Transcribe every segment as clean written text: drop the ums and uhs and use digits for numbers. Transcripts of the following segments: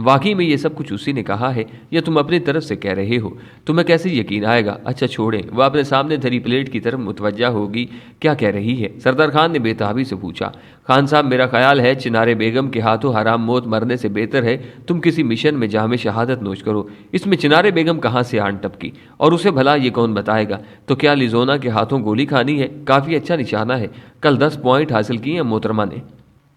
واقعی میں یہ سب کچھ اسی نے کہا ہے یا تم اپنی طرف سے کہہ رہے ہو؟ تمہیں کیسے یقین آئے گا؟ اچھا چھوڑیں، وہ اپنے سامنے دھری پلیٹ کی طرف متوجہ ہوگی، کیا کہہ رہی ہے؟ سردار خان نے بے تابی سے پوچھا۔ خان صاحب، میرا خیال ہے چنارے بیگم کے ہاتھوں حرام موت مرنے سے بہتر ہے تم کسی مشن میں جام شہادت نوش کرو۔ اس میں چنارے بیگم کہاں سے آن ٹپکی؟ اور اسے بھلا یہ کون بتائے گا؟ تو کیا لیزونا کے ہاتھوں گولی کھانی ہے؟ کافی اچھا نشانہ ہے، کل 10 پوائنٹ حاصل کیے ہیں محترمہ نے۔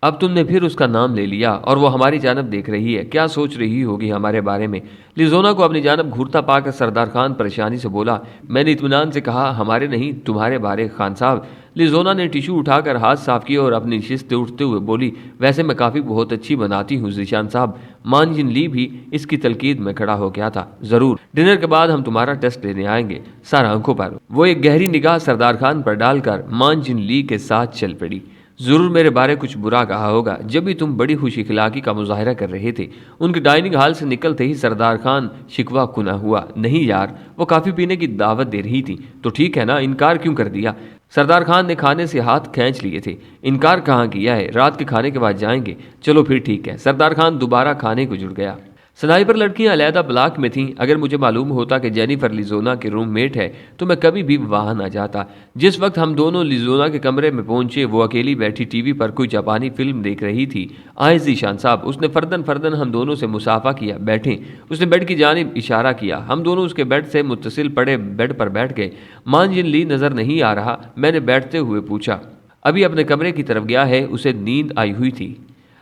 اب تم نے پھر اس کا نام لے لیا اور وہ ہماری جانب دیکھ رہی ہے، کیا سوچ رہی ہوگی ہمارے بارے میں؟ لیزونا کو اپنی جانب گھورتا پا کر سردار خان پریشانی سے بولا۔ میں نے اطمینان سے کہا ہمارے نہیں تمہارے بارے خان صاحب۔ لیزونا نے ٹیشو اٹھا کر ہاتھ صاف کیے اور اپنی نشست سے اٹھتے ہوئے بولی، ویسے میں کافی بہت اچھی بناتی ہوں ذیشان صاحب۔ مان جن لی بھی اس کی تلقید میں کھڑا ہو گیا تھا۔ ضرور، ڈنر کے بعد ہم تمہارا ٹیسٹ لینے آئیں گے، سر آنکھوں پر۔ وہ ایک گہری نگاہ سردار خان پر ڈال کر مان جن لی کے ساتھ چل پڑی۔ ضرور میرے بارے کچھ برا کہا ہوگا جب بھی تم بڑی خوش اخلاقی کا مظاہرہ کر رہے تھے۔ ان کے ڈائننگ ہال سے نکلتے ہی سردار خان شکوہ کنا ہوا۔ نہیں یار، وہ کافی پینے کی دعوت دے رہی تھی تو ٹھیک ہے نا، انکار کیوں کر دیا؟ سردار خان نے کھانے سے ہاتھ کھینچ لیے تھے۔ انکار کہاں کیا ہے، رات کے کھانے کے بعد جائیں گے۔ چلو پھر ٹھیک ہے۔ سردار خان دوبارہ کھانے کو جڑ گیا۔ سنائپر لڑکیاں علیحدہ بلاک میں تھیں۔ اگر مجھے معلوم ہوتا کہ جینیفر لیزونا کے روم میٹ ہے تو میں کبھی بھی وہاں نہ جاتا۔ جس وقت ہم دونوں لیزونا کے کمرے میں پہنچے وہ اکیلی بیٹھی ٹی وی پر کوئی جاپانی فلم دیکھ رہی تھی۔ آئے ذیشان صاحب، اس نے فردن فردن ہم دونوں سے مصافحہ کیا۔ بیٹھیں۔ اس نے بیڈ کی جانب اشارہ کیا۔ ہم دونوں اس کے بیڈ سے متصل پڑے بیڈ پر بیٹھ گئے۔ مان جن لی نظر نہیں آ رہا؟ میں نے بیٹھتے ہوئے پوچھا۔ ابھی اپنے کمرے کی طرف گیا ہے، اسے نیند آئی ہوئی تھی۔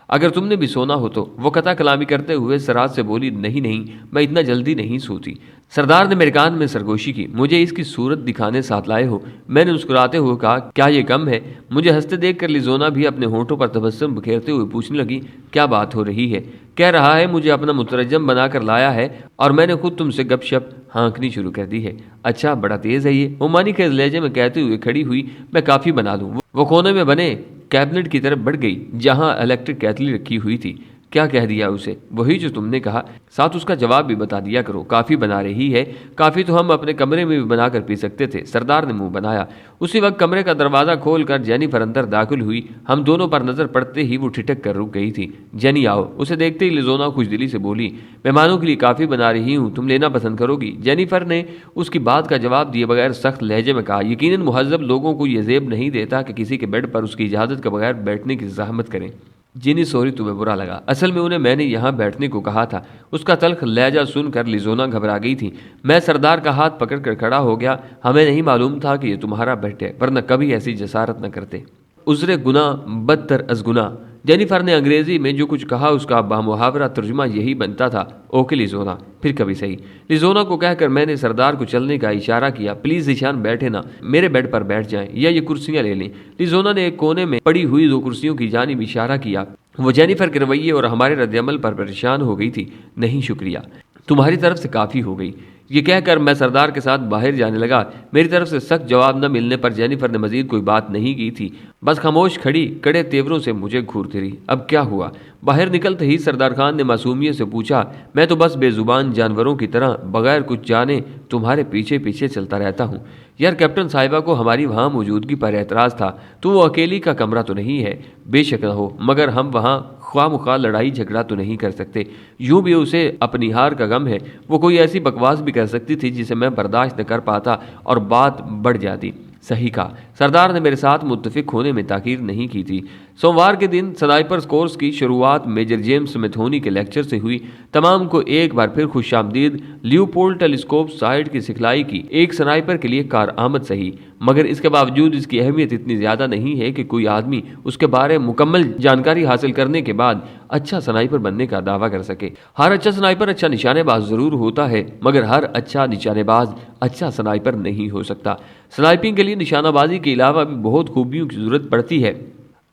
اگر تم نے بھی سونا ہو تو؟ وہ قطع کلامی کرتے ہوئے سرات سے بولی، نہیں میں اتنا جلدی نہیں سوتی۔ سردار نے میرے کان میں سرگوشی کی۔ مجھے اس کی صورت دکھانے ساتھ لائے ہو؟ میں نے مسکراتے ہوئے کہا، کیا یہ کم ہے؟ مجھے ہنستے دیکھ کر لیزونا بھی اپنے ہونٹوں پر تبسم بکھیرتے ہوئے پوچھنے لگی، کیا بات ہو رہی ہے؟ کہہ رہا ہے مجھے اپنا مترجم بنا کر لایا ہے اور میں نے خود تم سے گپ شپ ہانکنی شروع کر دی ہے۔ اچھا، بڑا تیز ہے یہ، وہ مانی کے لہجے میں کہتے ہوئے کھڑی ہوئی۔ میں کافی بنا دوں۔ وہ کونے میں بنے کیبنٹ کی طرف بڑھ گئی جہاں الیکٹرک کیتلی رکھی ہوئی تھی۔ کیا کہہ دیا اسے؟ وہی جو تم نے کہا، ساتھ اس کا جواب بھی بتا دیا کرو۔ کافی بنا رہی ہے؟ کافی تو ہم اپنے کمرے میں بھی بنا کر پی سکتے تھے۔ سردار نے منہ بنایا۔ اسی وقت کمرے کا دروازہ کھول کر جینیفر اندر داخل ہوئی۔ ہم دونوں پر نظر پڑتے ہی وہ ٹھٹک کر رک گئی تھی۔ جینی آؤ۔ اسے دیکھتے ہی لیزونا خوش دلی سے بولی، مہمانوں کے لیے کافی بنا رہی ہوں، تم لینا پسند کرو گی؟ جینیفر نے اس کی بات کا جواب دیے بغیر سخت لہجے میں کہا، یقیناً مہذب لوگوں کو یہ زیب نہیں دیتا کہ کسی کے بیڈ پر اس کی اجازت کے بغیر بیٹھنے کی زحمت کریں۔ جینی سوری، تمہیں برا لگا، اصل میں انہیں میں نے یہاں بیٹھنے کو کہا تھا۔ اس کا تلخ لہجہ سن کر لیزونا گھبرا گئی تھی۔ میں سردار کا ہاتھ پکڑ کر کھڑا ہو گیا۔ ہمیں نہیں معلوم تھا کہ یہ تمہارا بیٹ ہے، ورنہ کبھی ایسی جسارت نہ کرتے۔ عذر گناہ بدتر از گناہ۔ جینیفر نے انگریزی میں جو کچھ کہا اس کا بامحاورہ ترجمہ یہی بنتا تھا، اوکے لیزونا، پھر کبھی صحیح۔ لیزونا کو کہہ کر میں نے سردار کو چلنے کا اشارہ کیا۔ پلیز ذیشان بیٹھے نا، میرے بیڈ پر بیٹھ جائیں یا یہ کرسیاں لے لیں۔ لیزونا نے ایک کونے میں پڑی ہوئی 2 کرسیوں کی جانب اشارہ کیا۔ وہ جینیفر کے رویے اور ہمارے رد عمل پر پریشان ہو گئی تھی۔ نہیں شکریہ، تمہاری طرف سے کافی ہو گئی۔ یہ کہہ کر میں سردار کے ساتھ باہر جانے لگا۔ میری طرف سے سخت جواب نہ ملنے پر جینیفر نے مزید کوئی بات نہیں کی تھی، بس خاموش کھڑی کڑے تیوروں سے مجھے گھورتی رہی۔ اب کیا ہوا؟ باہر نکلتے ہی سردار خان نے معصومیت سے پوچھا، میں تو بس بے زبان جانوروں کی طرح بغیر کچھ جانے تمہارے پیچھے پیچھے چلتا رہتا ہوں۔ یار کیپٹن صاحبہ کو ہماری وہاں موجودگی پر اعتراض تھا، تو وہ اکیلی کا کمرہ تو نہیں ہے، بے شک نہ ہو، مگر ہم وہاں خواہ مخواہ لڑائی جھگڑا تو نہیں کر سکتے۔ یوں بھی اسے اپنی ہار کا غم ہے، وہ کوئی ایسی بکواس بھی کر سکتی تھی جسے میں برداشت نہ کر پاتا اور بات بڑھ جاتی۔ صحیح کہا، سردار نے میرے ساتھ متفق ہونے میں تاخیر نہیں کی تھی۔ سوموار کے دن سنائپرز کورس کی شروعات میجر جیمز سمیتھونی کے لیکچر سے ہوئی۔ تمام کو ایک بار پھر خوش آمدید۔ لیوپولڈ ٹیلیسکوپ سائٹ کی سکھلائی کی ایک سنائپر کے لیے کارآمد صحیح، مگر اس کے باوجود اس کی اہمیت اتنی زیادہ نہیں ہے کہ کوئی آدمی اس کے بارے مکمل جانکاری حاصل کرنے کے بعد اچھا سنائپر بننے کا دعویٰ کر سکے۔ ہر اچھا سنائپر اچھا نشانے باز ضرور ہوتا ہے، مگر ہر اچھا نشانے باز اچھا سنائپر نہیں ہو سکتا۔ سنائپنگ کے لیے نشانہ بازی کے علاوہ بھی بہت خوبیوں کی ضرورت پڑتی ہے۔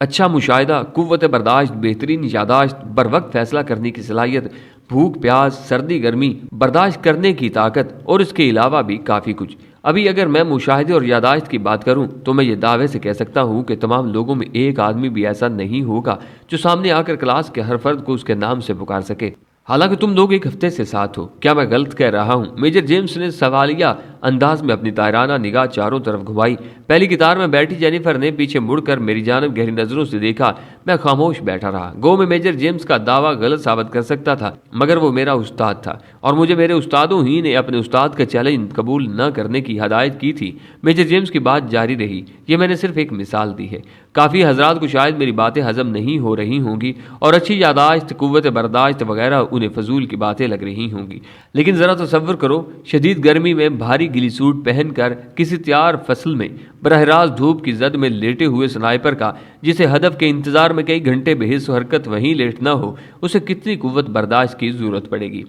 اچھا مشاہدہ، قوت برداشت، بہترین یادداشت، بر وقت فیصلہ کرنے کی صلاحیت، بھوک پیاس سردی گرمی برداشت کرنے کی طاقت اور اس کے علاوہ بھی کافی کچھ۔ ابھی اگر میں مشاہدے اور یادداشت کی بات کروں تو میں یہ دعوے سے کہہ سکتا ہوں کہ تمام لوگوں میں ایک آدمی بھی ایسا نہیں ہوگا جو سامنے آ کر کلاس کے ہر فرد کو اس کے نام سے پکار سکے۔ حالانکہ تم لوگ ایک ہفتے سے ساتھ ہو، کیا میں غلط کہہ رہا ہوں؟ میجر جیمز نے سوالیہ انداز میں اپنی طائرانہ نگاہ چاروں طرف گھمائی۔ پہلی قطار میں بیٹھی جینیفر نے پیچھے مڑ کر میری جانب گہری نظروں سے دیکھا۔ میں خاموش بیٹھا رہا۔ گو میں میجر جیمز کا دعویٰ غلط ثابت کر سکتا تھا، مگر وہ میرا استاد تھا اور مجھے میرے استادوں ہی نے اپنے استاد کا چیلنج قبول نہ کرنے کی ہدایت کی تھی۔ میجر جیمز کی بات جاری رہی۔ یہ میں نے صرف ایک مثال دی ہے۔ کافی حضرات کو شاید میری باتیں ہضم نہیں ہو رہی ہوں گی اور اچھی یاداشت، قوت برداشت وغیرہ انہیں فضول کی باتیں لگ رہی ہوں گی، لیکن ذرا تصور کرو، شدید گرمی میں بھاری گلی سوٹ پہن کر کسی تیار فصل میں براہ راست دھوپ کی زد میں لیٹے ہوئے سنائپر کا، جسے ہدف کے انتظار میں کئی گھنٹے بے حس حرکت وہیں لیٹنا ہو، اسے کتنی قوت برداشت کی ضرورت پڑے گی؟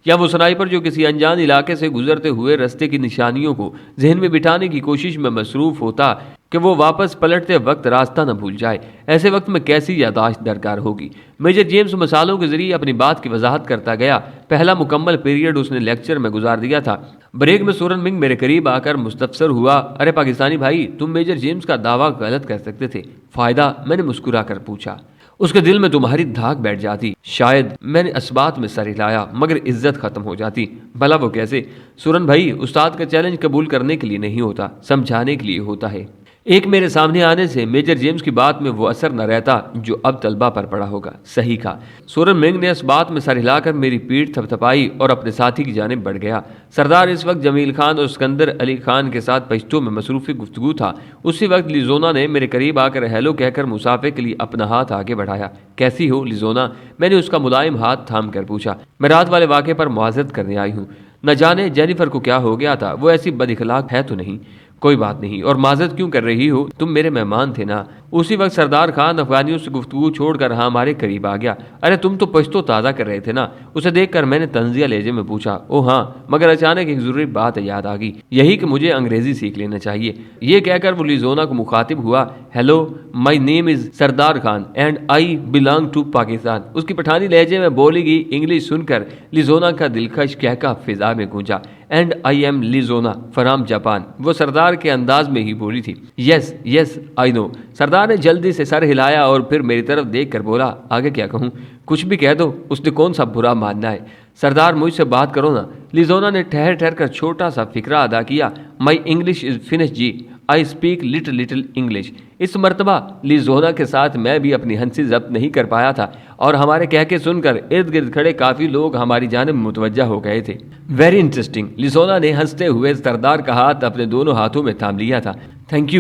یا وہ سنائپر جو کسی انجان علاقے سے گزرتے ہوئے رستے کی نشانیوں کو ذہن میں بٹھانے کی کوشش میں مصروف ہوتا کہ وہ واپس پلٹتے وقت راستہ نہ بھول جائے، ایسے وقت میں کیسی یاداشت درکار ہوگی؟ میجر جیمز مثالوں کے ذریعے اپنی بات کی وضاحت کرتا گیا۔ پہلا مکمل پیریڈ اس نے لیکچر میں گزار دیا تھا۔ بریک میں سورن منگ میرے قریب آ کر مستفسر ہوا، ارے پاکستانی بھائی، تم میجر جیمز کا دعویٰ غلط کر سکتے تھے۔ فائدہ؟ میں نے مسکرا کر پوچھا۔ اس کے دل میں تمہاری دھاک بیٹھ جاتی۔ شاید میں نے اسبات میں سر ہلایا، مگر عزت ختم ہو جاتی۔ بھلا وہ کیسے؟ سورن بھائی، استاد کا چیلنج قبول کرنے کے لیے نہیں ہوتا، سمجھانے کے لیے ہوتا ہے۔ ایک میرے سامنے آنے سے میجر جیمز کی بات میں وہ اثر نہ رہتا جو اب طلبہ پر پڑا ہوگا۔ صحیح کہا۔ سورن منگ نے اس بات میں سر ہلا کر میری پیٹھ تھپتھپائی اور اپنے ساتھی کی جانب بڑھ گیا۔ سردار اس وقت جمیل خان اور اسکندر علی خان کے ساتھ پشتو میں مصروف گفتگو تھا۔ اسی وقت لیزونا نے میرے قریب آ کر ہیلو کہہ کر مسافے کے لیے اپنا ہاتھ آگے بڑھایا۔ کیسی ہو لیزونا؟ میں نے اس کا ملائم ہاتھ تھام کر پوچھا۔ میں رات والے واقعے پر معذرت کرنے آئی ہوں۔ نہ جانے جینیفر کو کیا ہو گیا تھا، وہ ایسی بد اخلاق ہے تو نہیں؟ کوئی بات نہیں، اور معذرت کیوں کر رہی ہو؟ تم میرے مہمان تھے نا۔ اسی وقت سردار خان افغانیوں سے گفتگو چھوڑ کر ہمارے قریب آ گیا۔ ارے تم تو پشتو تازہ کر رہے تھے نا؟ اسے دیکھ کر میں نے طنزیہ لہجے میں پوچھا۔ او ہاں، مگر اچانک ایک ضروری بات یاد آ گئی، یہی کہ مجھے انگریزی سیکھ لینا چاہیے۔ یہ کہہ کر وہ لیزونا کو مخاطب ہوا۔ Hello, my name is Sardar Khan and I belong to Pakistan. اس کی پٹھانی لہجے میں بولی گئی انگلش سن کر لیزونا کا دلکش کہکا فضا میں گونجا۔ And I am Lizona from Japan. وہ سردار کے انداز میں ہی بولی تھی۔ یس یس آئی نو۔ سردار نے جلدی سے سر ہلایا اور پھر میری طرف دیکھ کر بولا، آگے کیا کہوں؟ کچھ بھی کہہ دو، اس نے کون سا برا ماننا ہے؟ سردار مجھ سے بات کرو نا۔ لیزونا نے ٹھہر ٹھہر کر چھوٹا سا فقرہ ادا کیا۔ My English is finish ji, I speak little English. اس مرتبہ لیزونا کے ساتھ میں بھی اپنی ہنسی ضبط نہیں کر پایا تھا اور ہمارے کہکے سن کر ارد گرد کھڑے کافی لوگ ہماری جانب متوجہ ہو گئے تھے۔ Very interesting. لیزونا نے ہنستے ہوئے سردار کا ہاتھ اپنے دونوں ہاتھوں میں تھام لیا تھا۔ تھینک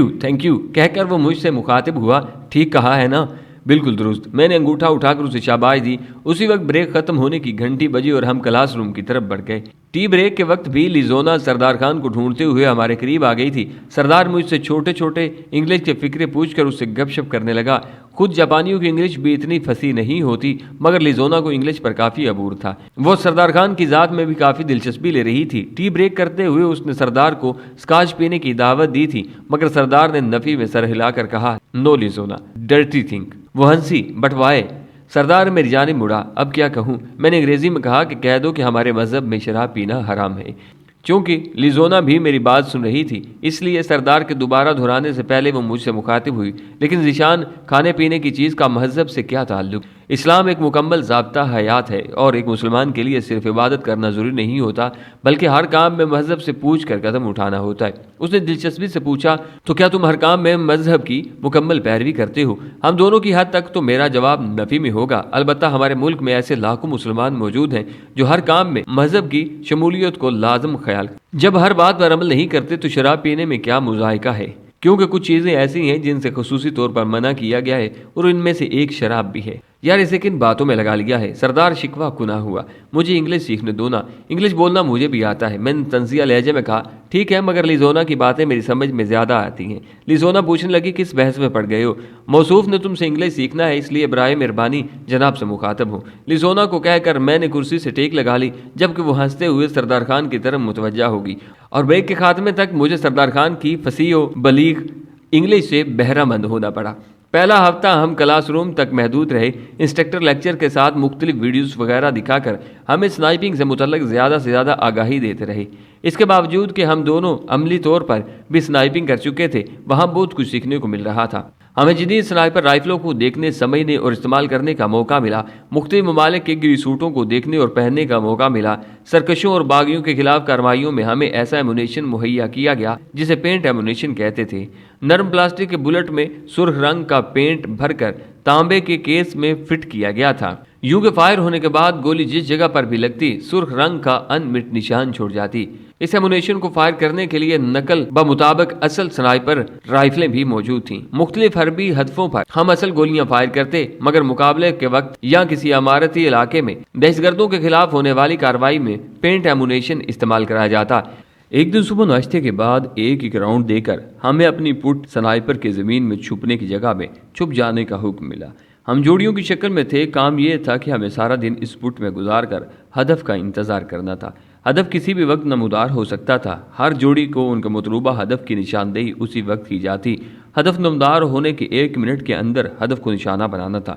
یو کہہ کر وہ مجھ سے مخاطب ہوا۔ ٹھیک کہا ہے نا؟ بالکل درست۔ میں نے انگوٹھا اٹھا کر اسے شاباش دی۔ اسی وقت بریک ختم ہونے کی گھنٹی بجی اور ہم کلاس روم کی طرف بڑھ گئے۔ ٹی بریک کے وقت بھی لیزونا سردار خان کو ڈھونڈتے ہوئے ہمارے قریب آ گئی تھی۔ سردار مجھ سے چھوٹے چھوٹے انگلش کے فقرے پوچھ کر اس سے گپ شپ کرنے لگا۔ خود جاپانیوں کی انگلش بھی اتنی فصیح نہیں ہوتی، مگر لیزونا کو انگلش پر کافی عبور تھا۔ وہ سردار خان کی ذات میں بھی کافی دلچسپی لے رہی تھی۔ ٹی بریک کرتے ہوئے اس نے سردار کو اسکاچ پینے کی دعوت دی تھی، مگر سردار نے نفی میں سر ہلا کر کہا، نو لیزونا، ڈرٹی تھنگ۔ وہ ہنسی، بٹ وائی؟ سردار میری جانب مڑا۔ اب کیا کہوں؟ میں نے انگریزی میں کہا کہ کہہ دو کہ ہمارے مذہب میں شراب پینا حرام ہے۔ چونکہ لیزونا بھی میری بات سن رہی تھی، اس لیے سردار کے دوبارہ دہرانے سے پہلے وہ مجھ سے مخاطب ہوئی، لیکن ذیشان، کھانے پینے کی چیز کا مذہب سے کیا تعلق؟ اسلام ایک مکمل ضابطہ حیات ہے اور ایک مسلمان کے لیے صرف عبادت کرنا ضروری نہیں ہوتا، بلکہ ہر کام میں مذہب سے پوچھ کر قدم اٹھانا ہوتا ہے۔ اس نے دلچسپی سے پوچھا، تو کیا تم ہر کام میں مذہب کی مکمل پیروی کرتے ہو؟ ہم دونوں کی حد تک تو میرا جواب نفی میں ہوگا، البتہ ہمارے ملک میں ایسے لاکھوں مسلمان موجود ہیں جو ہر کام میں مذہب کی شمولیت کو لازم خیال۔ جب ہر بات پر عمل نہیں کرتے تو شراب پینے میں کیا مذائقہ ہے؟ کیونکہ کچھ چیزیں ایسی ہیں جن سے خصوصی طور پر منع کیا گیا ہے اور ان میں سے ایک شراب بھی ہے۔ یار اسے کن باتوں میں لگا لیا ہے؟ سردار شکوہ کنا ہوا۔ مجھے انگلش سیکھنے دو نا، انگلش بولنا مجھے بھی آتا ہے۔ میں نے طنزیہ لہجے میں کہا، ٹھیک ہے، مگر لیزونا کی باتیں میری سمجھ میں زیادہ آتی ہیں۔ لیزونا پوچھنے لگی، کس بحث میں پڑ گئے ہو؟ موصوف نے تم سے انگلش سیکھنا ہے، اس لیے برائے مہربانی جناب سے مخاطب ہوں۔ لیزونا کو کہہ کر میں نے کرسی سے ٹیک لگا لی، جبکہ وہ ہنستے ہوئے سردار خان کی طرف متوجہ ہوگی، اور بریک کے خاتمے تک مجھے سردار خان کی فصیح و بلیغ انگلش سے بہرہ مند ہونا پڑا۔ پہلا ہفتہ ہم کلاس روم تک محدود رہے۔ انسٹرکٹر لیکچر کے ساتھ مختلف ویڈیوز وغیرہ دکھا کر ہمیں سنائپنگ سے متعلق زیادہ سے زیادہ آگاہی دیتے رہے۔ اس کے باوجود کہ ہم دونوں عملی طور پر بھی سنائپنگ کر چکے تھے، وہاں بہت کچھ سیکھنے کو مل رہا تھا۔ ہمیں جدید سنائپر رائفلوں کو دیکھنے، سمجھنے اور استعمال کرنے کا موقع ملا، مختلف ممالک کے گری سوٹوں کو دیکھنے اور پہننے کا موقع ملا، سرکشوں اور باغیوں کے خلاف کارروائیوں میں ہمیں ایسا ایمونیشن مہیا کیا گیا جسے پینٹ ایمونیشن کہتے تھے۔ نرم پلاسٹک کے بلٹ میں سرخ رنگ کا پینٹ بھر کر تانبے کے کیس میں فٹ کیا گیا تھا، یوں کہ فائر ہونے کے بعد گولی جس جگہ پر بھی لگتی سرخ رنگ کا انمٹ نشان چھوڑ جاتی۔ اس ایمونیشن کو فائر کرنے کے لیے نقل بمطابق اصل سنائپر رائفلیں بھی موجود تھیں۔ مختلف حربی ہدفوں پر ہم اصل گولیاں فائر کرتے، مگر مقابلے کے وقت یا کسی عمارتی علاقے میں دہشت گردوں کے خلاف ہونے والی کارروائی میں پینٹ ایمونیشن استعمال کرایا جاتا۔ ایک دن صبح ناشتے کے بعد ایک راؤنڈ دے کر ہمیں اپنی پٹ سنائپر کے زمین میں چھپنے کی جگہ میں چھپ جانے کا حکم ملا۔ ہم جوڑیوں کی شکل میں تھے، کام یہ تھا کہ ہمیں سارا دن اس پٹ میں گزار کر ہدف کا انتظار کرنا تھا۔ ہدف کسی بھی وقت نمودار ہو سکتا تھا، ہر جوڑی کو ان کے مطلوبہ ہدف کی نشاندہی اسی وقت کی جاتی۔ ہدف نمودار ہونے کے 1 منٹ کے اندر ہدف کو نشانہ بنانا تھا۔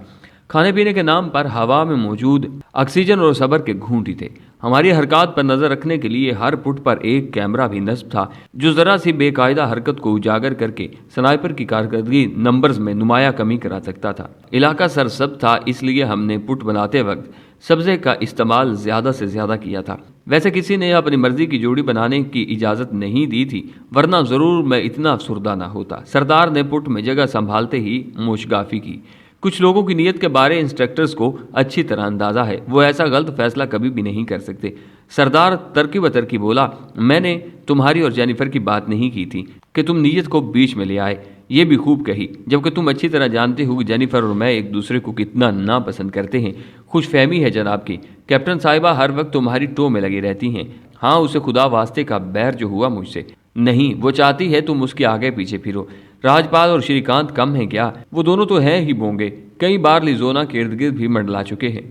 کھانے پینے کے نام پر ہوا میں موجود آکسیجن اور صبر کے گھونٹ ہی تھے۔ ہماری حرکات پر نظر رکھنے کے لیے ہر پٹ پر ایک کیمرہ بھی نصب تھا جو ذرا سی بے قاعدہ حرکت کو اجاگر کر کے سنائپر کی کارکردگی نمبرز میں نمایاں کمی کرا سکتا تھا۔ علاقہ سرسبز تھا، اس لیے ہم نے پٹ بناتے وقت سبزے کا استعمال زیادہ سے زیادہ کیا تھا۔ ویسے کسی نے اپنی مرضی کی جوڑی بنانے کی اجازت نہیں دی تھی، ورنہ ضرور میں اتنا افسردہ نہ ہوتا۔ سردار نے پٹ میں جگہ سنبھالتے ہی موشگافی کی۔ کچھ لوگوں کی نیت کے بارے انسٹرکٹرز کو اچھی طرح اندازہ ہے، وہ ایسا غلط فیصلہ کبھی بھی نہیں کر سکتے۔ سردار ترکی و ترکی بولا، میں نے تمہاری اور جینیفر کی بات نہیں کی تھی کہ تم نیت کو بیچ میں لے آئے، یہ بھی خوب کہی، جبکہ تم اچھی طرح جانتے ہو کہ جینیفر اور میں ایک دوسرے کو کتنا ناپسند کرتے ہیں۔ خوش فہمی ہے جناب کی، کیپٹن صاحبہ ہر وقت تمہاری ٹو میں لگی رہتی ہیں۔ ہاں، اسے خدا واسطے کا بیر جو ہوا مجھ سے نہیں، وہ چاہتی ہے تم اس کے آگے پیچھے پھرو۔ راجپال اور شری کانت کم ہیں کیا؟ وہ دونوں تو ہیں ہی بونگے، کئی بار لیزونا کے ارد گرد بھی منڈلا چکے ہیں۔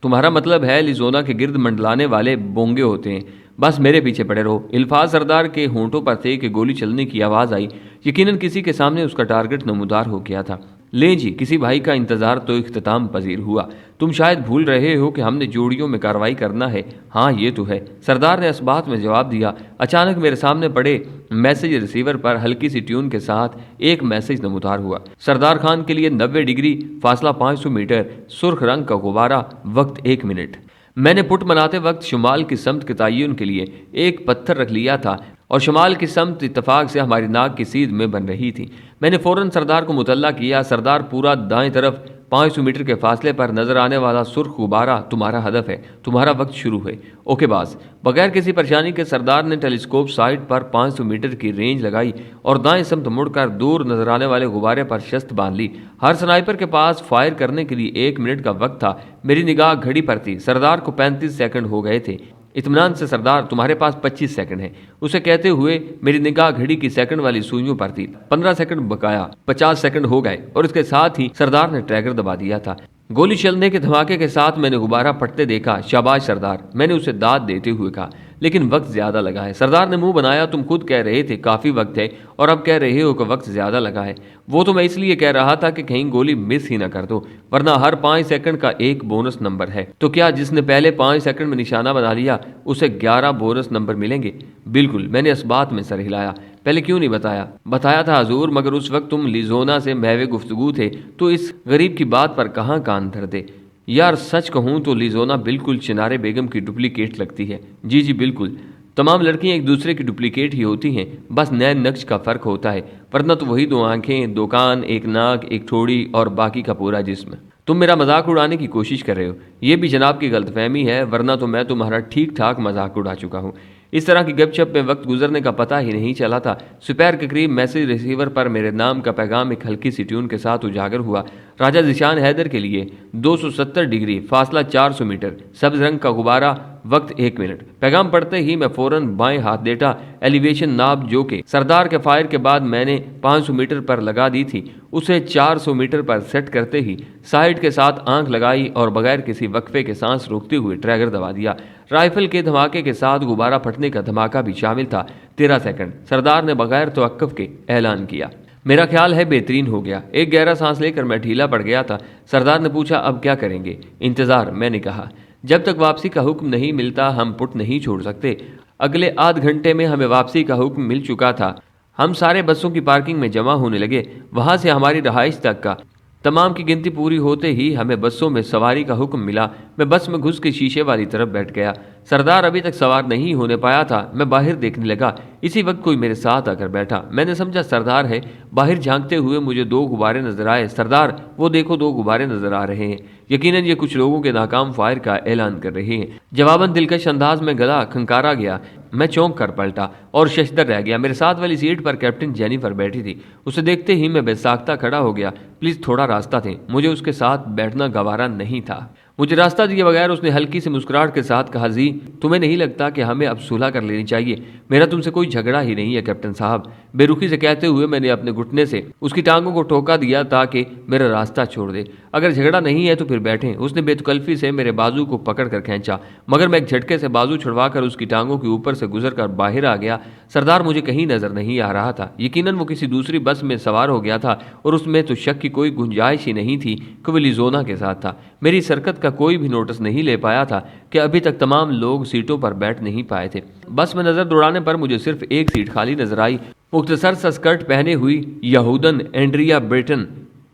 تمہارا مطلب ہے لیزونا کے گرد منڈلانے والے بونگے ہوتے ہیں؟ بس میرے پیچھے پڑے رہو۔ الفاظ سردار کے ہونٹوں پر تھے کہ گولی چلنے کی آواز آئی۔ یقیناً کسی کے سامنے اس کا ٹارگٹ نمودار ہو گیا تھا۔ لیں جی، کسی بھائی کا انتظار تو اختتام پذیر ہوا۔ تم شاید بھول رہے ہو کہ ہم نے جوڑیوں میں کارروائی کرنا ہے۔ ہاں یہ تو ہے، سردار نے اسبات میں جواب دیا۔ اچانک میرے سامنے پڑے میسج ریسیور پر ہلکی سی ٹیون کے ساتھ ایک میسج نمودار ہوا۔ سردار خان کے لیے 90 ڈگری، فاصلہ 500 میٹر، سرخ رنگ کا غبارہ، وقت 1 منٹ۔ میں نے پٹ بناتے وقت شمال کی سمت کے تعین کے لیے ایک پتھر رکھ لیا تھا اور شمال کی سمت اتفاق سے ہماری ناک کی سیدھ میں بن رہی تھی۔ میں نے فوراً سردار کو مطلع کیا، سردار پورا دائیں طرف 500 میٹر کے فاصلے پر نظر آنے والا سرخ غبارہ تمہارا ہدف ہے، تمہارا وقت شروع ہے۔ اوکے باز۔ بغیر کسی پریشانی کے سردار نے ٹیلیسکوپ سائٹ پر 500 میٹر کی رینج لگائی اور دائیں سمت مڑ کر دور نظر آنے والے غبارے پر شست باندھ لی۔ ہر سنائپر کے پاس فائر کرنے کے لیے 1 منٹ کا وقت تھا۔ میری نگاہ گھڑی پر تھی، سردار کو 35 سیکنڈ ہو گئے تھے۔ اطمینان سے سردار، تمہارے پاس 25 سیکنڈ ہے۔ اسے کہتے ہوئے میری نگاہ گھڑی کی سیکنڈ والی سوئیوں پر تھی۔ 15 سیکنڈ بقایا، 50 سیکنڈ ہو گئے اور اس کے ساتھ ہی سردار نے ٹریگر دبا دیا تھا۔ گولی چلنے کے دھماکے کے ساتھ میں نے غبارہ پھٹتے دیکھا۔ شاباش سردار، میں نے اسے داد دیتے ہوئے کہا، لیکن وقت زیادہ لگا ہے۔ سردار نے منہ بنایا، تم خود کہہ رہے تھے کافی وقت ہے اور اب کہہ رہے ہو کہ وقت زیادہ لگا ہے۔ وہ تو میں اس لیے کہہ رہا تھا کہ کہیں گولی مس ہی نہ کر دو، ورنہ ہر 5 سیکنڈ کا ایک بونس نمبر ہے۔ تو کیا جس نے پہلے 5 سیکنڈ میں نشانہ بنا لیا اسے 11 بونس نمبر ملیں گے؟ بالکل، میں نے اس بات میں سر ہلایا۔ پہلے کیوں نہیں بتایا؟ بتایا تھا حضور، مگر اس وقت تم لیزونا سے محو گفتگو تھے تو اس غریب کی بات پر کہاں کان دھرتے؟ یار سچ کہوں تو لیزونا بالکل چنارے بیگم کی ڈپلیکیٹ لگتی ہے۔ جی جی بالکل، تمام لڑکیاں ایک دوسرے کی ڈپلیکیٹ ہی ہوتی ہیں، بس نئے نقش کا فرق ہوتا ہے، ورنہ تو وہی 2 آنکھیں، 2 کان، 1 ناک، 1 ٹھوڑی اور باقی کا پورا جسم۔ تم میرا مذاق اڑانے کی کوشش کر رہے ہو، یہ بھی جناب کی غلط فہمی ہے، ورنہ تو میں تمہارا ٹھیک ٹھاک مذاق اڑا چکا ہوں۔ اس طرح کی گپ شپ میں وقت گزرنے کا پتہ ہی نہیں چلا تھا۔ دوپہر کے قریب میسج ریسیور پر میرے نام کا پیغام ایک ہلکی سی ٹیون کے ساتھ اجاگر ہوا۔ راجہ ذیشان حیدر کے لیے 270 ڈگری، فاصلہ 400 میٹر، سبز رنگ کا غبارہ، وقت 1 منٹ۔ پیغام پڑھتے ہی میں فوراً بائیں ہاتھ دیٹا ایلیویشن ناب جو کہ سردار کے فائر کے بعد میں نے 500 میٹر پر لگا دی تھی اسے 400 میٹر پر سیٹ کرتے ہی سائٹ کے ساتھ آنکھ لگائی اور بغیر کسی وقفے کے سانس روکتے ہوئے ٹریگر دبا دیا۔ رائفل کے دھماکے کے ساتھ غبارہ پھٹنے کا دھماکہ بھی شامل تھا۔ 13 سیکنڈ، سردار نے بغیر توقف کے اعلان کیا۔ میرا خیال ہے بہترین ہو گیا۔ ایک گہرا سانس لے کر میں ڈھیلا پڑ گیا تھا۔ سردار نے پوچھا اب کیا کریں گے؟ انتظار، میں نے کہا۔ جب تک واپسی کا حکم نہیں ملتا ہم پٹ نہیں چھوڑ سکتے۔ اگلے آدھ گھنٹے میں ہمیں واپسی کا حکم مل چکا تھا۔ ہم سارے بسوں کی پارکنگ میں جمع ہونے لگے۔ وہاں سے ہماری رہائش تک کا تمام کی گنتی پوری ہوتے ہی ہمیں بسوں میں سواری کا حکم ملا۔ میں بس میں گھس کے شیشے والی طرف بیٹھ گیا۔ سردار ابھی تک سوار نہیں ہونے پایا تھا۔ میں باہر دیکھنے لگا۔ اسی وقت کوئی میرے ساتھ آ کر بیٹھا۔ میں نے سمجھا سردار ہے۔ باہر جھانکتے ہوئے مجھے 2 غبارے نظر آئے۔ سردار، وہ دیکھو 2 غبارے نظر آ رہے ہیں۔ یقیناً یہ کچھ لوگوں کے ناکام فائر کا اعلان کر رہے ہیں۔ جواباً دلکش انداز میں گلا کھنکارا گیا۔ میں چونک کر پلٹا اور ششدر رہ گیا۔ میرے ساتھ والی سیٹ پر کیپٹن جینیفر بیٹھی تھی۔ اسے دیکھتے ہی میں بے ساختہ کھڑا ہو گیا۔ پلیز تھوڑا راستہ دیں، مجھے اس کے ساتھ بیٹھنا گوارا نہیں تھا۔ مجھے راستہ دیے بغیر اس نے ہلکی سی مسکراہٹ کے ساتھ کہا، زی، تمہیں نہیں لگتا کہ ہمیں اب صلح کر لینی چاہیے؟ میرا تم سے کوئی جھگڑا ہی نہیں ہے کیپٹن صاحب۔ بے رخی سے کہتے ہوئے میں نے اپنے گھٹنے سے اس کی ٹانگوں کو ٹھوکا دیا تاکہ میرا راستہ چھوڑ دے۔ اگر جھگڑا نہیں ہے تو پھر بیٹھیں۔ اس نے بے تکلفی سے میرے بازو کو پکڑ کر کھینچا، مگر میں ایک جھٹکے سے بازو چھڑوا کر اس کی ٹانگوں کے اوپر سے گزر کر باہر آ گیا۔ سردار مجھے کہیں نظر نہیں آ رہا تھا۔ یقیناً وہ کسی دوسری بس میں سوار ہو گیا تھا اور اس میں تو شک کی کوئی گنجائش ہی نہیں تھی کہ وہ لیزونا کے ساتھ تھا۔ میری حرکت کا کوئی بھی نوٹس نہیں لے پایا تھا کہ ابھی تک تمام لوگ سیٹوں پر بیٹھ نہیں پائے تھے۔ بس میں نظر دوڑانے پر مجھے صرف ایک سیٹ خالی نظر آئی۔ مختصر سا اسکرٹ پہنے ہوئی یہودن اینڈریا برٹن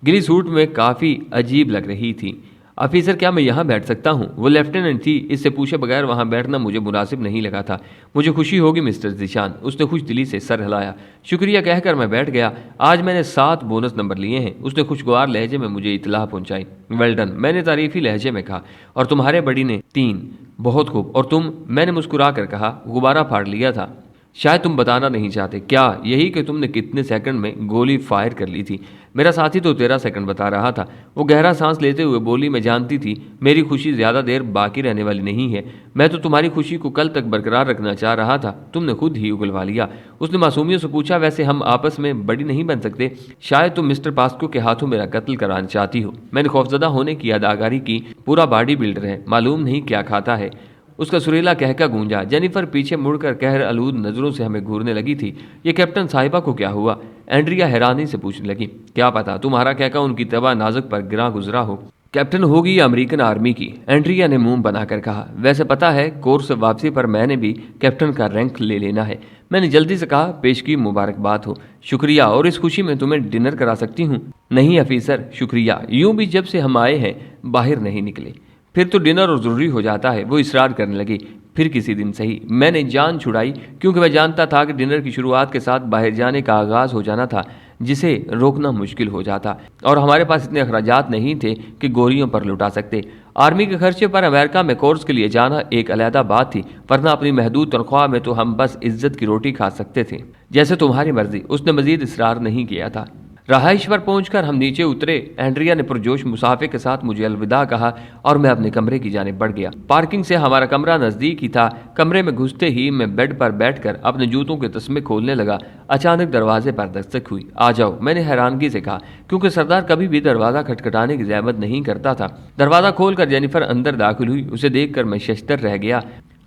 گری سوٹ میں کافی عجیب لگ رہی تھی۔ آفیسر، کیا میں یہاں بیٹھ سکتا ہوں؟ وہ لیفٹیننٹ تھی۔ اس سے پوچھے بغیر وہاں بیٹھنا مجھے مناسب نہیں لگا تھا۔ مجھے خوشی ہوگی مسٹر ذیشان، اس نے خوش دلی سے سر ہلایا۔ شکریہ کہہ کر میں بیٹھ گیا۔ آج میں نے 7 بونس نمبر لیے ہیں، اس نے خوشگوار لہجے میں مجھے اطلاع پہنچائی۔ ویل ڈن، میں نے تعریفی لہجے میں کہا۔ اور تمہارے بڑی نے 3، بہت خوب۔ اور تم؟ میں نے مسکرا کر کہا، غبارہ پھاڑ لیا تھا۔ شاید تم بتانا نہیں چاہتے۔ کیا؟ یہی کہ تم نے کتنے سیکنڈ میں گولی فائر کر لی تھی؟ میرا ساتھی تو 13 سیکنڈ بتا رہا تھا۔ وہ گہرا سانس لیتے ہوئے بولی، میں جانتی تھی میری خوشی زیادہ دیر باقی رہنے والی نہیں ہے۔ میں تو تمہاری خوشی کو کل تک برقرار رکھنا چاہ رہا تھا، تم نے خود ہی اگلوا لیا۔ اس نے معصومیت سے پوچھا، ویسے ہم آپس میں بڑی نہیں بن سکتے؟ شاید تم مسٹر پاسکو کے ہاتھوں میرا قتل کرانا چاہتی ہو۔ میں نے خوفزدہ ہونے کی اداکاری کی۔ پورا باڈی بلڈر ہے، معلوم نہیں کیا کھاتا ہے۔ اس کا سریلا کہکا گونجا۔ جینیفر پیچھے مڑ کر قہر آلود نظروں سے ہمیں گھورنے لگی تھی۔ یہ کیپٹن صاحبہ کو کیا ہوا؟ اینڈریا حیرانی سے پوچھنے لگی۔ کیا پتا، تمہارا کہکا ان کی طبع نازک پر گراں گزرا ہو۔ کیپٹن ہوگی یا امریکن آرمی کی، اینڈریا نے منہ بنا کر کہا۔ ویسے پتا ہے، کورس سے واپسی پر میں نے بھی کیپٹن کا رینک لے لینا ہے۔ میں نے جلدی سے کہا، پیشگی مبارکباد ہو۔ شکریہ، اور اس خوشی میں تمہیں ڈنر کرا سکتی ہوں؟ نہیں افیسر، شکریہ، یوں بھی جب سے ہم آئے ہیں باہر نہیں نکلے۔ پھر تو ڈنر اور ضروری ہو جاتا ہے، وہ اصرار کرنے لگی۔ پھر کسی دن صحیح۔ میں نے جان چھڑائی کیونکہ میں جانتا تھا کہ ڈنر کی شروعات کے ساتھ باہر جانے کا آغاز ہو جانا تھا، جسے روکنا مشکل ہو جاتا، اور ہمارے پاس اتنے اخراجات نہیں تھے کہ گوریوں پر لٹا سکتے۔ آرمی کے خرچے پر امریکہ میں کورس کے لیے جانا ایک علیحدہ بات تھی، ورنہ اپنی محدود تنخواہ میں تو ہم بس عزت کی روٹی کھا سکتے تھے۔ جیسے تمہاری مرضی، اس نے مزید اصرار نہیں کیا تھا۔ رہائش پر پہنچ کر ہم نیچے اترے۔ اینڈریا نے پرجوش مسافے کے ساتھ مجھے الوداع کہا اور میں اپنے کمرے کی جانب بڑھ گیا۔ پارکنگ سے ہمارا کمرہ نزدیک ہی تھا۔ کمرے میں گھستے ہی میں بیڈ پر بیٹھ کر اپنے جوتوں کے تسمے کھولنے لگا۔ اچانک دروازے پر دستک ہوئی۔ آ جاؤ، میں نے حیرانگی سے کہا، کیونکہ سردار کبھی بھی دروازہ کھٹکھٹانے کی زحمت نہیں کرتا تھا۔ دروازہ کھول کر جینیفر اندر داخل ہوئی۔ اسے دیکھ کر میں ششدر رہ گیا۔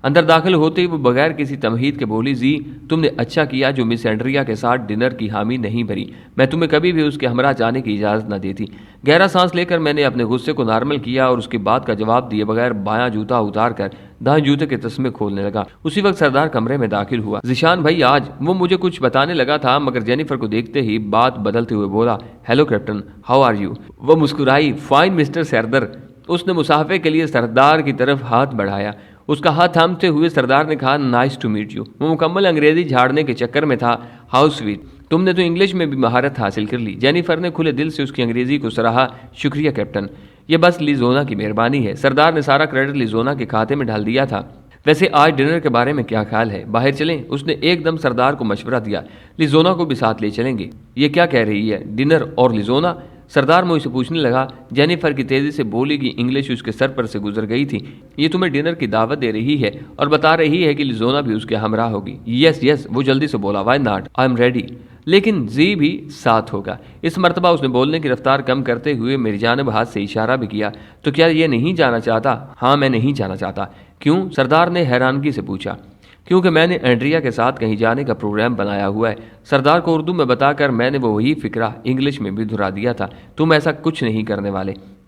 اندر داخل ہوتے ہی وہ بغیر کسی تمہید کے بولی، زی، تم نے اچھا کیا جو مس اینڈریا کے ساتھ ڈنر کی حامی نہیں بھری۔ میں تمہیں کبھی بھی اس کے ہمراہ جانے کی اجازت نہ دیتی۔ گہرا سانس لے کر میں نے اپنے غصے کو نارمل کیا اور اس کی بات کا جواب دیے بغیر بایاں جوتا اتار کر دائیں جوتے کے تسمے کھولنے لگا۔ اسی وقت سردار کمرے میں داخل ہوا۔ ذیشان بھائی آج، وہ مجھے کچھ بتانے لگا تھا، مگر جینیفر کو دیکھتے ہی بات بدلتے ہوئے بولا، hello captain, how are you? وہ مسکرائی، فائن مسٹر سردر۔ اس نے مصافحے کے لیے سردار کی طرف ہاتھ بڑھایا۔ اس کا ہاتھ تھامتے ہوئے سردار نے کہا، نائس ٹو میٹ یو۔ وہ مکمل انگریزی جھاڑنے کے چکر میں تھا۔ ہاؤ سویٹ، تم نے تو انگلش میں بھی مہارت حاصل کر لی۔ جینیفر نے کھلے دل سے اس کی انگریزی کو سراہا۔ شکریہ کیپٹن، یہ بس لیزونا کی مہربانی ہے۔ سردار نے سارا کریڈٹ لیزونا کے کھاتے میں ڈال دیا تھا۔ ویسے آج ڈنر کے بارے میں کیا خیال ہے؟ باہر چلیں؟ اس نے ایک دم سردار کو مشورہ دیا۔ لیزونا کو بھی ساتھ لے چلیں گے۔ یہ کیا کہہ رہی ہے، ڈنر اور لیزونا؟ سردار مجھ سے پوچھنے لگا۔ جینیفر کی تیزی سے بولی کی انگلش اس کے سر پر سے گزر گئی تھی۔ یہ تمہیں ڈنر کی دعوت دے رہی ہے اور بتا رہی ہے کہ لیزونا بھی اس کے ہمراہ ہوگی۔ یس یس، وہ جلدی سے بولا، why not, I am ready. لیکن زی بھی ساتھ ہوگا۔ اس مرتبہ اس نے بولنے کی رفتار کم کرتے ہوئے میری جانب ہاتھ سے اشارہ بھی کیا۔ تو کیا یہ نہیں جانا چاہتا؟ ہاں، میں نہیں جانا چاہتا۔ کیوں؟ سردار نے حیرانگی سے پوچھا۔ کیونکہ میں نے اینڈریا کے ساتھ کہیں جانے کا پروگرام بنایا ہوا ہے۔ سردار کو اردو میں بتا کر میں نے وہی فکرہ انگلش میں بھی دہرا دیا تھا۔ تم ایسا کچھ نہیں کرنے والے۔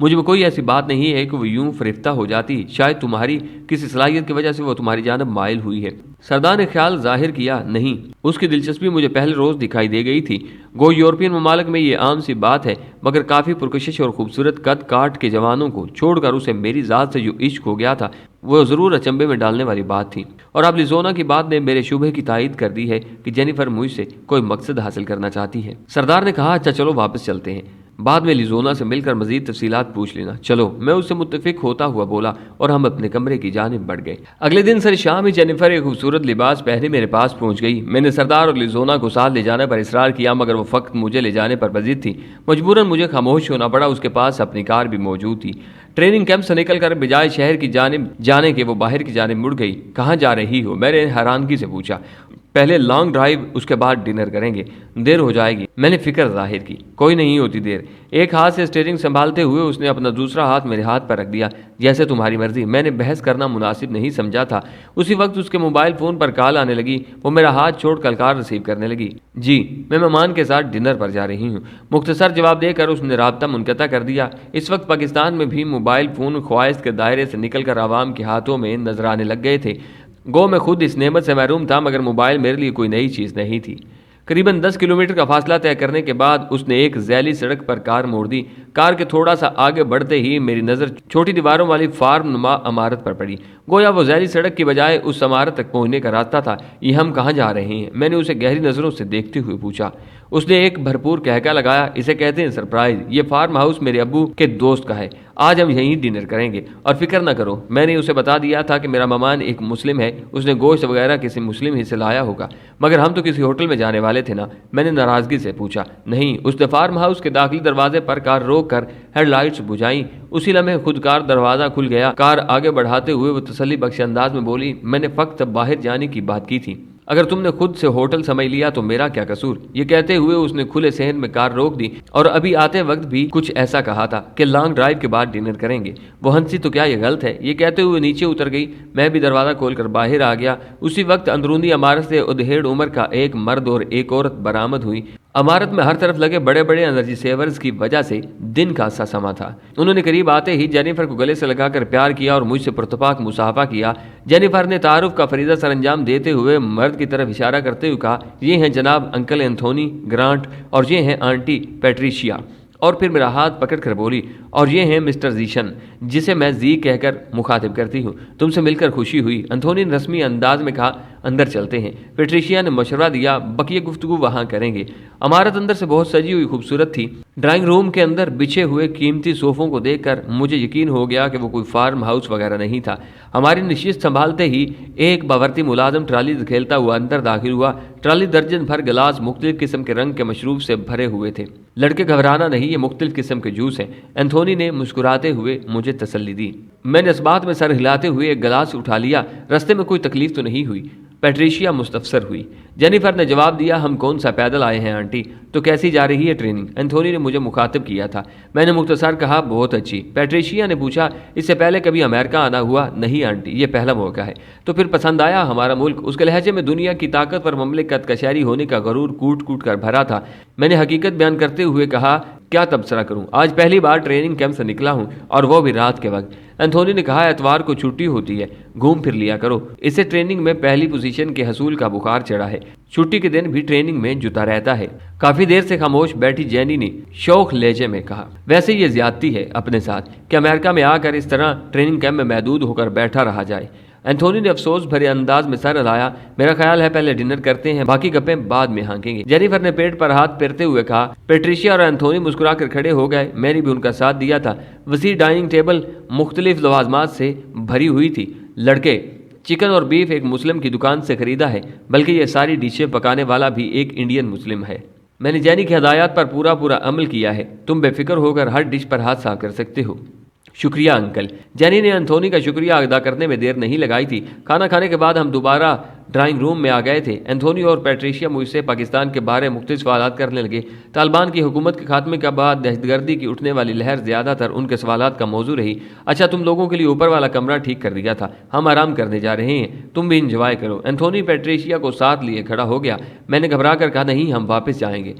مجھ میں کوئی ایسی بات نہیں ہے کہ وہ یوں فریفتہ ہو جاتی، شاید تمہاری کسی صلاحیت کی وجہ سے وہ تمہاری جانب مائل ہوئی ہے۔ سردار نے خیال ظاہر کیا، نہیں، اس کی دلچسپی مجھے پہلے روز دکھائی دے گئی تھی۔ گو یورپین ممالک میں یہ عام سی بات ہے، مگر کافی پرکشش اور خوبصورت قد کاٹ کے جوانوں کو چھوڑ کر اسے میری ذات سے جو عشق ہو گیا تھا وہ ضرور اچنبے میں ڈالنے والی بات تھی۔ اور اب لیزونا کی بات نے میرے شبہ کی تائید کر دی ہے کہ جینیفر مجھ سے کوئی مقصد حاصل کرنا چاہتی ہے۔ سردار نے کہا، اچھا چلو واپس چلتے ہیں، بعد میں لیزونا سے مل کر مزید تفصیلات پوچھ لینا۔ چلو، میں اس سے متفق ہوتا ہوا بولا اور ہم اپنے کمرے کی جانب بڑھ گئے۔ اگلے دن سر شام ہی جینیفر ایک خوبصورت لباس پہنے میرے پاس پہنچ گئی۔ میں نے سردار اور لیزونا کو ساتھ لے جانے پر اصرار کیا، مگر وہ فقط مجھے لے جانے پر بضد تھی۔ مجبوراً مجھے خاموش ہونا پڑا، اس کے پاس اپنی کار بھی موجود تھی۔ ٹریننگ کیمپ سے نکل کر بجائے شہر کی جانب جانے کے وہ باہر کی جانب مڑ گئی۔ کہاں جا رہی ہو؟ میں نے حیرانگی سے پوچھا۔ پہلے لانگ ڈرائیو، اس کے بعد ڈنر کریں گے، دیر ہو جائے گی۔ میں نے فکر ظاہر کی۔ کوئی نہیں ہوتی دیر۔ ایک ہاتھ سے اسٹیئرنگ سنبھالتے ہوئے اس نے اپنا دوسرا ہاتھ میرے ہاتھ پر رکھ دیا۔ جیسے تمہاری مرضی۔ میں نے بحث کرنا مناسب نہیں سمجھا تھا۔ اسی وقت اس کے موبائل فون پر کال آنے لگی۔ وہ میرا ہاتھ چھوڑ کر کال ریسیو کرنے لگی۔ جی، میں مہمان کے ساتھ ڈنر پر جا رہی ہوں، مختصر جواب دے کر اس نے رابطہ منقطع کر دیا۔ اس وقت پاکستان میں بھی موبائل فون خواہش کے دائرے سے نکل کر عوام کے ہاتھوں میں نظر آنے لگ گئے تھے۔ گو میں خود اس نعمت سے محروم تھا، مگر موبائل میرے لیے کوئی نئی چیز نہیں تھی۔ قریباً 10 کلومیٹر کا فاصلہ طے کرنے کے بعد اس نے ایک ذیلی سڑک پر کار موڑ دی۔ کار کے تھوڑا سا آگے بڑھتے ہی میری نظر چھوٹی دیواروں والی فارم نما عمارت پر پڑی۔ گویا وہ ذیلی سڑک کی بجائے اس عمارت تک پہنچنے کا راستہ تھا۔ یہ ہم کہاں جا رہے ہیں؟ میں نے اسے گہری نظروں سے دیکھتے ہوئے پوچھا۔ اس نے ایک بھرپور کہکا لگایا، اسے کہتے ہیں سرپرائز۔ یہ فارم ہاؤس میرے ابو کے دوست کا ہے، آج ہم یہیں ڈنر کریں گے۔ اور فکر نہ کرو، میں نے اسے بتا دیا تھا کہ میرا مہمان ایک مسلم ہے، اس نے گوشت وغیرہ کسی مسلم ہی سے لایا ہوگا۔ مگر ہم تو کسی ہوٹل میں جانے والے تھے نا؟ میں نے ناراضگی سے پوچھا۔ نہیں، اس نے فارم ہاؤس کے داخلی دروازے پر کار روک کر ہیڈ لائٹس بجھائیں۔ اسی لمحے خود کار دروازہ کھل گیا۔ کار آگے بڑھاتے ہوئے وہ تسلی بخش انداز میں بولی، میں نے فقط باہر جانے کی بات کی تھی، اگر تم نے خود سے ہوٹل سمجھ لیا تو میرا کیا قصور؟ یہ کہتے ہوئے اس نے کھلے صحن میں کار روک دی اور ابھی آتے وقت بھی کچھ ایسا کہا تھا کہ لانگ ڈرائیو کے بعد ڈنر کریں گے۔ وہ ہنسی تو کیا یہ غلط ہے؟ یہ کہتے ہوئے نیچے اتر گئی۔ میں بھی دروازہ کھول کر باہر آ گیا۔ اسی وقت اندرونی عمارت سے ادھیڑ عمر کا ایک مرد اور ایک عورت برآمد ہوئی۔ عمارت میں ہر طرف لگے بڑے بڑے انرجی سیورز کی وجہ سے دن کا سا سما تھا۔ انہوں نے قریب آتے ہی جینیفر کو گلے سے لگا کر پیار کیا اور مجھ سے پرتپاک مصافحہ کیا۔ جینیفر نے تعارف کا فریضہ سر انجام دیتے ہوئے مرد کی طرف اشارہ کرتے ہوئے کہا، یہ ہیں جناب انکل اینتھونی گرانٹ اور یہ ہیں آنٹی پیٹریشیا۔ اور پھر میرا ہاتھ پکڑ کر بولی، اور یہ ہیں مسٹر زیشن، جسے میں زی کہہ کر مخاطب کرتی ہوں۔ تم سے مل کر خوشی ہوئی۔ انتھونی نے رسمی انداز میں کہا، اندر چلتے ہیں۔ پیٹریشیا نے مشورہ دیا، بقیہ گفتگو وہاں کریں گے۔ عمارت اندر سے بہت سجی ہوئی خوبصورت تھی۔ ڈرائنگ روم کے اندر بچھے ہوئے قیمتی صوفوں کو دیکھ کر مجھے یقین ہو گیا کہ وہ کوئی فارم ہاؤس وغیرہ نہیں تھا۔ ہماری نشست سنبھالتے ہی ایک باورتی ملازم ٹرالی کھیلتا ہوا اندر داخل ہوا۔ ٹرالی درجن بھر گلاس مختلف قسم کے رنگ کے مشروب سے بھرے ہوئے تھے۔ لڑکے گھبرانا نہیں، یہ مختلف قسم کے جوس ہیں، اینتھونی نے مسکراتے ہوئے مجھے تسلی دی۔ میں نے اس بات میں سر ہلاتے ہوئے ایک گلاس اٹھا لیا۔ رستے میں کوئی تکلیف تو نہیں ہوئی؟ پیٹریشیا مستفسر ہوئی۔ جینیفر نے جواب دیا، ہم کون سا پیدل آئے ہیں آنٹی۔ تو کیسی جا رہی ہے ٹریننگ؟ اینتھونی نے مجھے مخاطب کیا تھا۔ میں نے مختصر کہا، بہت اچھی۔ پیٹریشیا نے پوچھا، اس سے پہلے کبھی امریکہ آنا ہوا؟ نہیں آنٹی، یہ پہلا موقع ہے۔ تو پھر پسند آیا ہمارا ملک؟ اس کے لہجے میں دنیا کی طاقتور مملکت کا شہری ہونے کا غرور کوٹ کوٹ کر بھرا تھا۔ میں نے حقیقت بیان کرتے ہوئے کہا، کیا تبصرہ کروں، آج پہلی بار ٹریننگ کیمپ سے نکلا ہوں اور وہ بھی رات کے وقت۔ اینتھونی نے کہا، اتوار کو چھٹی ہوتی ہے، گھوم پھر لیا کرو۔ اسے ٹریننگ میں پہلی پوزیشن کے حصول کا بخار چڑھا ہے، چھٹی کے دن بھی ٹریننگ میں جتا رہتا ہے۔ کافی دیر سے خاموش بیٹھی جینی نے شوق لہجے میں کہا، ویسے یہ زیادتی ہے اپنے ساتھ کہ امریکہ میں آ کر اس طرح ٹریننگ کیمپ میں محدود ہو کر بیٹھا رہا جائے۔ اینتھونی نے افسوس بھرے انداز میں سر ہلایا، میرا خیال ہے پہلے ڈنر کرتے ہیں، باقی گپیں بعد میں ہانکیں گے۔ جینیفر نے پیٹ پر ہاتھ پھیرتے ہوئے کہا۔ پیٹریشیا اور اینتھونی مسکرا کر کھڑے ہو گئے۔ میں نے بھی ان کا ساتھ دیا تھا۔ وسیع ڈائننگ ٹیبل مختلف لوازمات سے بھری ہوئی تھی۔ لڑکے، چکن اور بیف ایک مسلم کی دکان سے خریدا ہے، بلکہ یہ ساری ڈشیں پکانے والا بھی ایک انڈین مسلم ہے۔ میں نے جینی کی ہدایات پر پورا عمل کیا ہے، تم بے فکر ہو کر ہر ڈش پر ہاتھ صاف کر سکتے ہو۔ شکریہ انکل۔ جینی نے اینتھونی کا شکریہ ادا کرنے میں دیر نہیں لگائی تھی۔ کھانا کھانے کے بعد ہم دوبارہ ڈرائنگ روم میں آ گئے تھے۔ اینتھونی اور پیٹریشیا مجھ سے پاکستان کے بارے مختلف سوالات کرنے لگے۔ طالبان کی حکومت کے خاتمے کے بعد دہشت گردی کی اٹھنے والی لہر زیادہ تر ان کے سوالات کا موضوع رہی۔ اچھا، تم لوگوں کے لیے اوپر والا کمرہ ٹھیک کر دیا تھا، ہم آرام کرنے جا رہے ہیں، تم بھی انجوائے کرو۔ اینتھونی پیٹریشیا کو ساتھ لیے کھڑا ہو گیا۔ میں نے گھبرا کر کہا، نہیں، ہم واپس جائیں گے۔